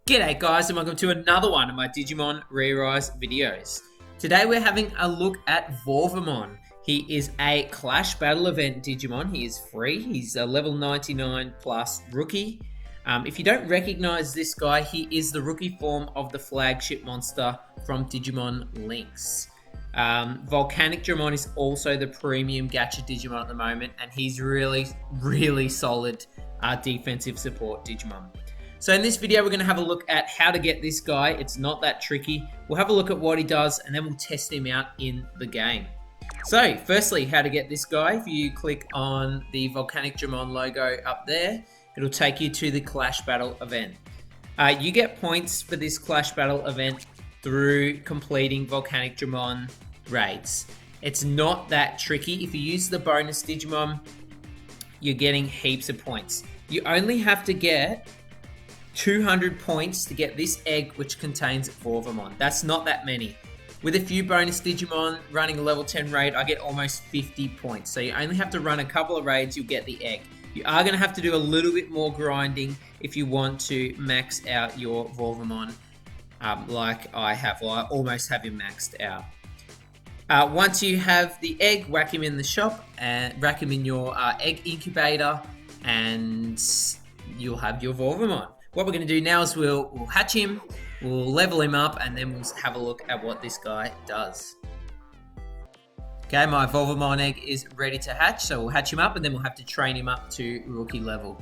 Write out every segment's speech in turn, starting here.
G'day guys and welcome to another one of my Digimon ReArise videos. Today we're having a look at Vorvomon. He is a Clash Battle event Digimon. He is free. He's a level 99 plus rookie. If you don't recognize this guy, he is the rookie form of the flagship monster from Digimon Linkz. Volcanicdramon is also the premium gacha Digimon at the moment, and he's really solid defensive support Digimon. So in this video, we're going to have a look at how to get this guy. It's not that tricky. We'll have a look at what he does, and then we'll test him out in the game. So firstly, how to get this guy. If you click on the Volcanicdramon logo up there, it'll take you to the Clash Battle event. You get points for this Clash Battle event through completing Volcanicdramon raids. It's not that tricky. If you use the bonus Digimon, you're getting heaps of points. You only have to get 200 points to get this egg, which contains Vorvomon. That's not that many. With a few bonus Digimon running a level 10 raid, I get almost 50 points. So you only have to run a couple of raids, you'll get the egg. You are going to have to do a little bit more grinding if you want to max out your Vorvomon like I have. Well, I almost have him maxed out. Once you have the egg, whack him in the shop and whack him in your egg incubator, and you'll have your Vorvomon. What we're going to do now is we'll hatch him, we'll level him up, and then we'll have a look at what this guy does. Okay, my Vorvomon egg is ready to hatch, so we'll hatch him up and then we'll have to train him up to rookie level.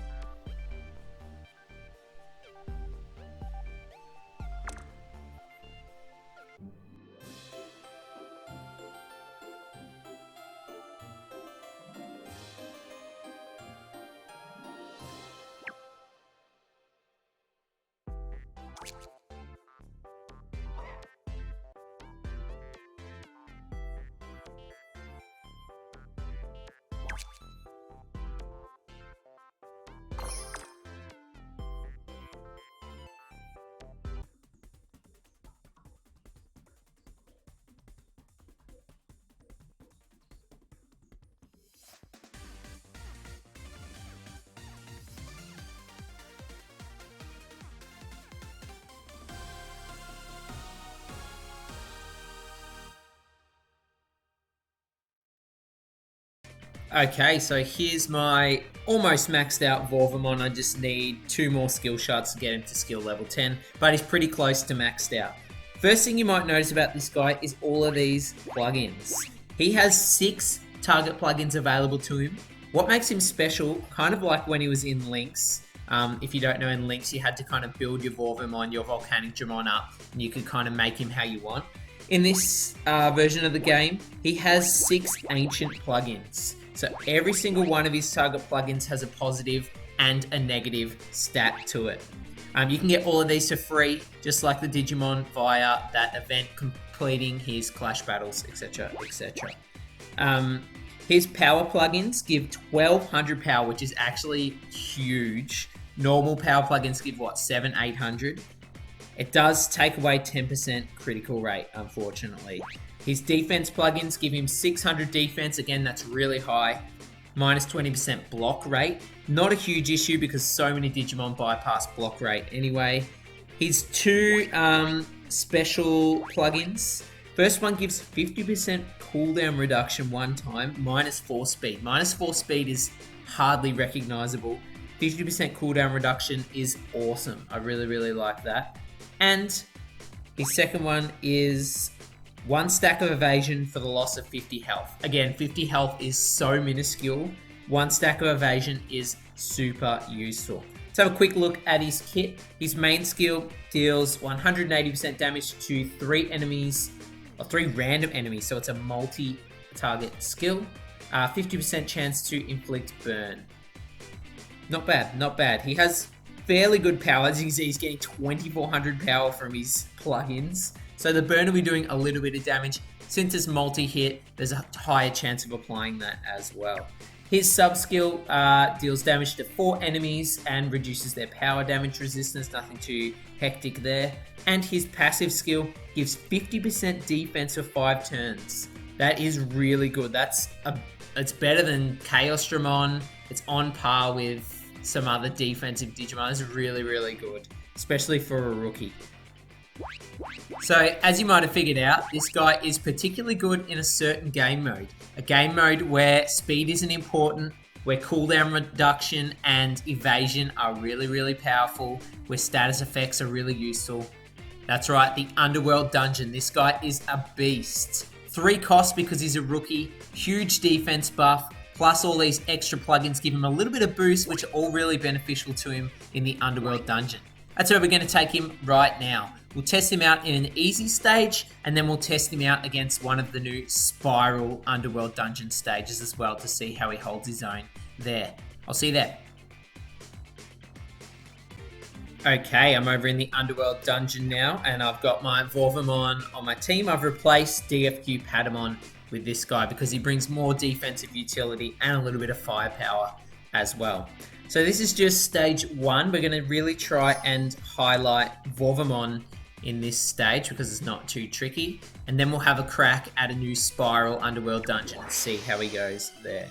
Okay, so here's my almost maxed out Vorvomon. I just need 2 more skill shards to get him to skill level 10, but he's pretty close to maxed out. First thing you might notice about this guy is all of these plugins. He has 6 target plugins available to him. What makes him special, kind of like when he was in Linkz. If you don't know, in Linkz, you had to kind of build your Vorvomon, your Volcanicdramon up, and you could kind of make him how you want. In this version of the game, he has 6 ancient plugins. So every single one of his target plugins has a positive and a negative stat to it. You can get all of these for free, just like the Digimon, via that event completing his Clash battles, etc, etc. His power plugins give 1200 power, which is actually huge. Normal power plugins give what, 700-800? It does take away 10% critical rate, unfortunately. His defense plugins give him 600 defense. Again, that's really high. Minus 20% block rate. Not a huge issue because so many Digimon bypass block rate anyway. His 2 special plugins. First one gives 50% cooldown reduction one time, minus 4 speed. Minus 4 speed is hardly recognizable. 50% cooldown reduction is awesome. I really like that. And his second one is 1 stack of evasion for the loss of 50 health. Again, 50 health is so minuscule. 1 stack of evasion is super useful. Let's have a quick look at his kit. His main skill deals 180% damage to 3 enemies, or 3 random enemies, so it's a multi-target skill. 50% chance to inflict burn. Not bad, not bad. He has fairly good power. As you can see, he's getting 2400 power from his plugins. So the burn will be doing a little bit of damage. Since it's multi-hit, there's a higher chance of applying that as well. His sub-skill deals damage to 4 enemies and reduces their power damage resistance. Nothing too hectic there. And his passive skill gives 50% defense for 5 turns. That is really good. It's better than Chaosdramon. It's on par with some other defensive Digimon. It's really good. especially for a rookie. So, as you might have figured out, this guy is particularly good in a certain game mode. A game mode where speed isn't important, where cooldown reduction and evasion are really, really powerful, where status effects are really useful. That's right, the Underworld dungeon. This guy is a beast. 3 costs because he's a rookie, huge defense buff, plus all these extra plugins give him a little bit of boost, which are all really beneficial to him in the Underworld dungeon. That's where we're going to take him right now. We'll test him out in an easy stage, and then we'll test him out against one of the new Spiral Underworld dungeon stages as well to see how he holds his own there. I'll see you there. Okay, I'm over in the Underworld dungeon now, and I've got my Vorvomon on my team. I've replaced DFQ Patamon with this guy because he brings more defensive utility and a little bit of firepower as well. So this is just stage 1. We're going to really try and highlight Vorvomon in this stage because it's not too tricky. And then we'll have a crack at a new Spiral Underworld dungeon and see how he goes there.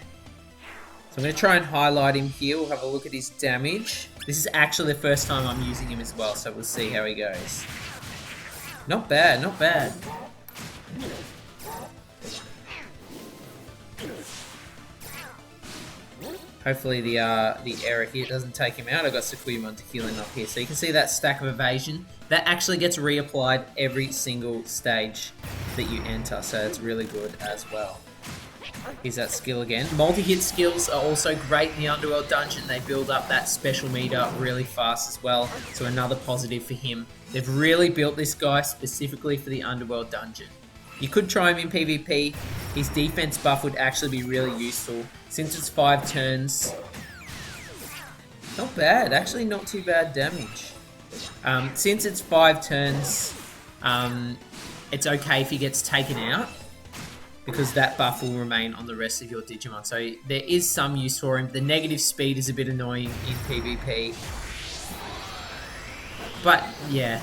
So I'm going to try and highlight him here. We'll have a look at his damage. This is actually the first time I'm using him as well, so we'll see how he goes. Not bad, not bad. Hopefully the error here doesn't take him out. I've got Sakuyamon to heal him up here. So you can see that stack of evasion. That actually gets reapplied every single stage that you enter. So it's really good as well. Here's that skill again. Multi-hit skills are also great in the Underworld dungeon. They build up that special meter really fast as well. So another positive for him. They've really built this guy specifically for the Underworld dungeon. You could try him in PvP. His defense buff would actually be really useful. Since it's 5 turns, not bad. Actually, not too bad damage. Since it's 5 turns, it's okay if he gets taken out because that buff will remain on the rest of your Digimon. So there is some use for him. The negative speed is a bit annoying in PvP. But, yeah.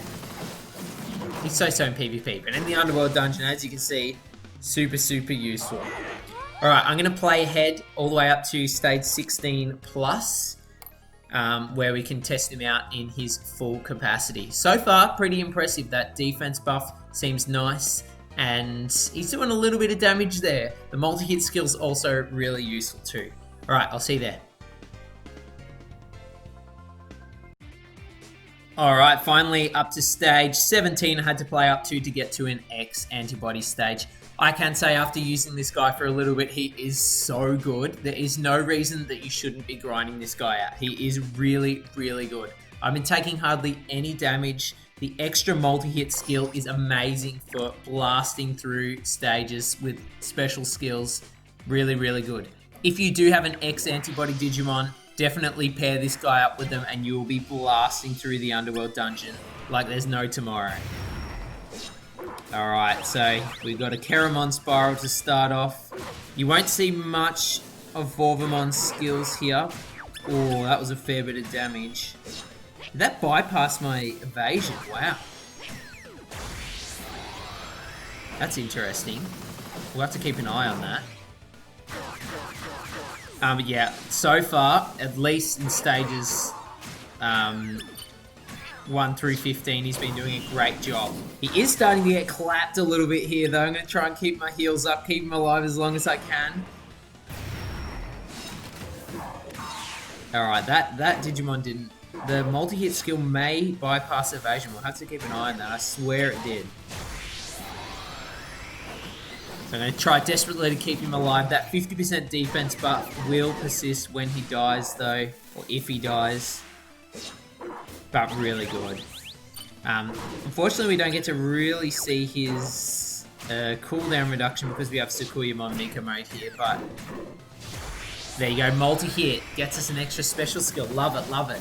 He's so in PvP, but in the Underworld dungeon, as you can see, super useful. Alright, I'm going to play ahead all the way up to stage 16 plus, where we can test him out in his full capacity. So far, pretty impressive. That defense buff seems nice, and he's doing a little bit of damage there. The multi-hit skill's also really useful too. Alright, I'll see you there. Alright, finally up to stage 17 I had to play up to get to an X antibody stage. I can say after using this guy for a little bit, he is so good. There is no reason that you shouldn't be grinding this guy out. He is really good. I've been taking hardly any damage. The extra multi-hit skill is amazing for blasting through stages with special skills. Really good. If you do have an X antibody Digimon, definitely pair this guy up with them and you will be blasting through the Underworld dungeon like there's no tomorrow. Alright, so we've got a Keramon Spiral to start off. You won't see much of Vorvomon's skills here. Oh, that was a fair bit of damage. Did that bypass my evasion? Wow. That's interesting. We'll have to keep an eye on that. But yeah, so far, at least in stages 1 through 15, he's been doing a great job. He is starting to get clapped a little bit here, though. I'm going to try and keep my heals up, keep him alive as long as I can. Alright, that Digimon didn't... The multi-hit skill may bypass evasion. We'll have to keep an eye on that. I swear it did. So I'm going to try desperately to keep him alive. That 50% defense buff will persist when he dies, though. Or if he dies. But really good. Unfortunately, we don't get to really see his cooldown reduction because we have Sakuyamon Mika mode here. But there you go. Multi-hit. Gets us an extra special skill. Love it.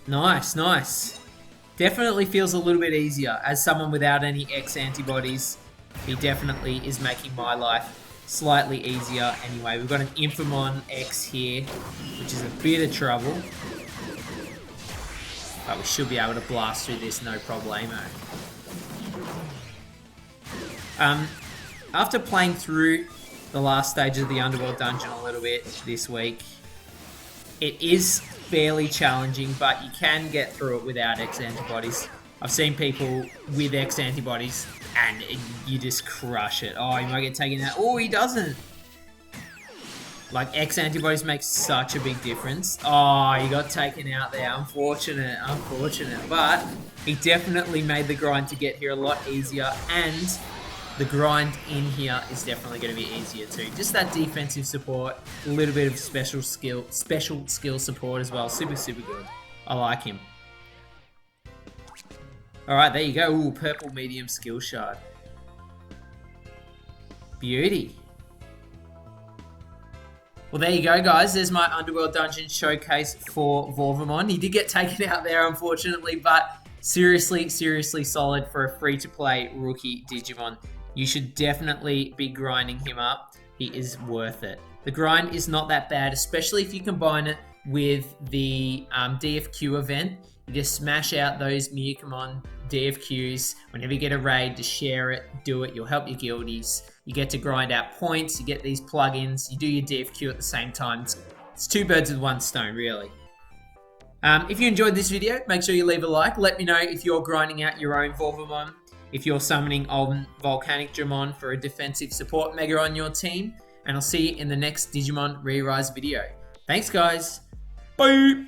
Nice. Definitely feels a little bit easier. As someone without any X antibodies, he definitely is making my life slightly easier. Anyway, we've got an Infamon X here, which is a bit of trouble. But we should be able to blast through this no problemo. After playing through the last stage of the Underworld dungeon a little bit this week, it is fairly challenging, but you can get through it without X antibodies. I've seen people with X antibodies and you just crush it. Oh, he might get taken out. Oh, he doesn't. Like, X antibodies make such a big difference. Oh, he got taken out there. Unfortunate, unfortunate. But he definitely made the grind to get here a lot easier, and the grind in here is definitely going to be easier too. Just that defensive support, a little bit of special skill support as well. Super, super good. I like him. Alright, there you go. Ooh, purple medium skill shard. Beauty. Well, there you go, guys. There's my Underworld Dungeon showcase for Vorvomon. He did get taken out there, unfortunately, but seriously, seriously solid for a free-to-play rookie Digimon. You should definitely be grinding him up. He is worth it. The grind is not that bad, especially if you combine it with the DFQ event. You just smash out those Miyukamon DFQs. Whenever you get a raid, just share it, do it. You'll help your guildies. You get to grind out points. You get these plugins. You do your DFQ at the same time. It's two birds with one stone, really. If you enjoyed this video, make sure you leave a like. Let me know if you're grinding out your own Vorvomon, if you're summoning old Volcanicdramon for a defensive support mega on your team, and I'll see you in the next Digimon ReArise video. Thanks, guys. Bye!